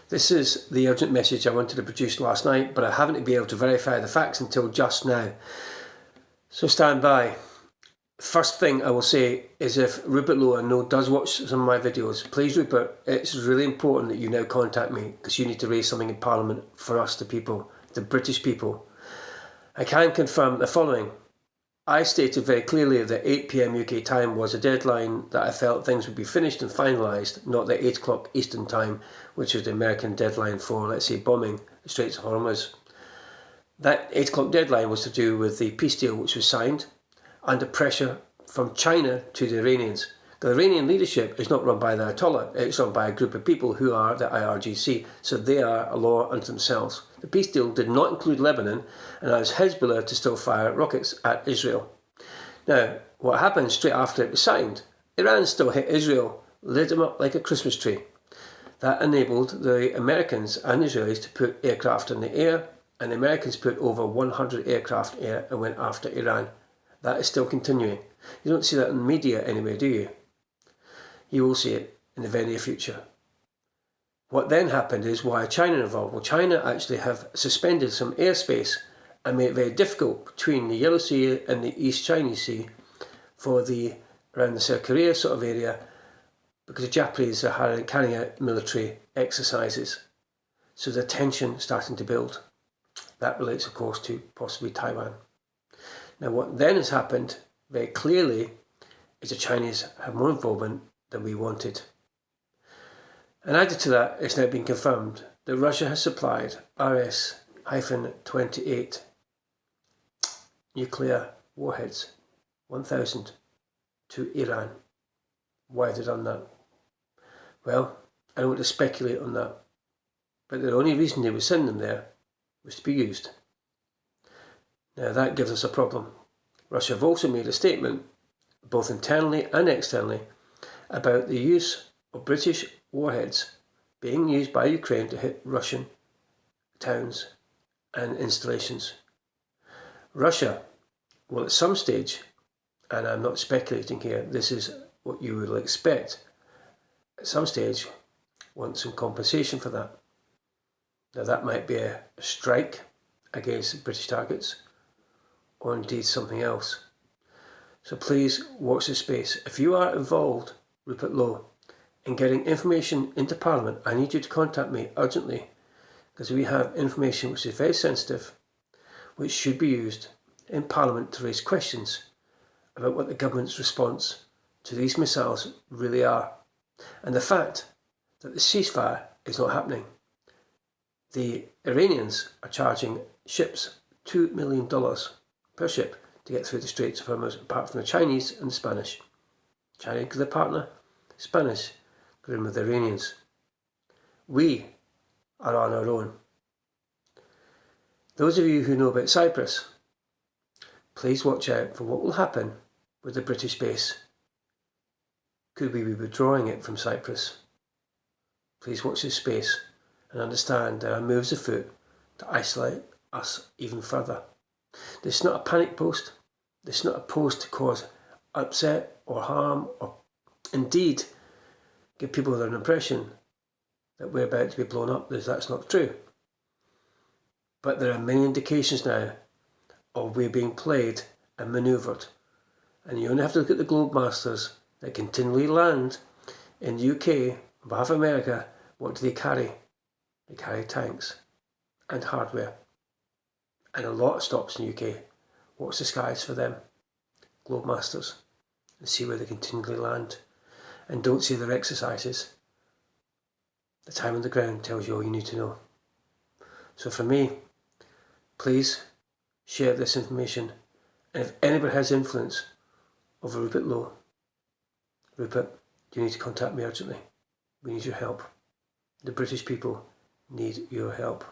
This is the urgent message I wanted to produce last night, but I haven't been able to verify the facts until just now. So stand by. First thing I will say is if Rupert Lowe, I know, does watch some of my videos, please Rupert, it's really important that you now contact me because you need to raise something in Parliament for us, the people, the British people. I can confirm the following. I stated very clearly that 8 PM UK time was a deadline that I felt things would be finished and finalised, not the 8 o'clock Eastern time, which was the American deadline for, let's say, bombing the Straits of Hormuz. That 8 o'clock deadline was to do with the peace deal which was signed under pressure from China to the Iranians. The Iranian leadership is not run by the Ayatollah, it's run by a group of people who are the IRGC, so they are a law unto themselves. The peace deal did not include Lebanon and allows Hezbollah to still fire rockets at Israel. Now, what happened straight after it was signed? Iran still hit Israel, lit them up like a Christmas tree. That enabled the Americans and Israelis to put aircraft in the air, and the Americans put over 100 aircraft in the air and went after Iran. That is still continuing. You don't see that in the media anyway, do you? You will see it in the very near future. What then happened is, why China involved? Well, China actually have suspended some airspace and made it very difficult between the Yellow Sea and the East Chinese Sea for around the South Korea sort of area, because the Japanese are carrying out military exercises. So the tension starting to build. That relates, of course, to possibly Taiwan. Now, what then has happened very clearly is the Chinese have more involvement than we wanted. And added to that, it's now been confirmed that Russia has supplied RS-28 nuclear warheads, 1,000, to Iran. Why have they done that? Well, I don't want to speculate on that, but the only reason they would send them there was to be used. Now that gives us a problem. Russia have also made a statement, both internally and externally, about the use of British warheads being used by Ukraine to hit Russian towns and installations. Russia will at some stage, and I'm not speculating here, this is what you will expect, at some stage want some compensation for that. Now that might be a strike against British targets, or indeed something else. So please watch this space. If you are involved, Rupert Lowe, in getting information into Parliament, I need you to contact me urgently, because we have information which is very sensitive, which should be used in Parliament to raise questions about what the government's response to these missiles really are, and the fact that the ceasefire is not happening. The Iranians are charging ships $2 million per ship to get through the Straits of Hormuz, apart from the Chinese and the Spanish. China because they're partner, Spanish because they're with the Iranians. We are on our own. Those of you who know about Cyprus, please watch out for what will happen with the British base. Could we be withdrawing it from Cyprus? Please watch this space and understand there are moves afoot to isolate us even further. This is not a panic post. This is not a post to cause upset or harm or indeed give people an impression that we're about to be blown up. That's not true. But there are many indications now of we're being played and manoeuvred. And you only have to look at the Globemasters that continually land in the UK on behalf of America. What do they carry? They carry tanks and hardware. And a lot of stops in the UK. Watch the skies for them, Globemasters, and see where they continually land. And don't see their exercises. The time on the ground tells you all you need to know. So for me, please share this information. And if anybody has influence over Rupert Lowe, Rupert, you need to contact me urgently. We need your help. The British people need your help.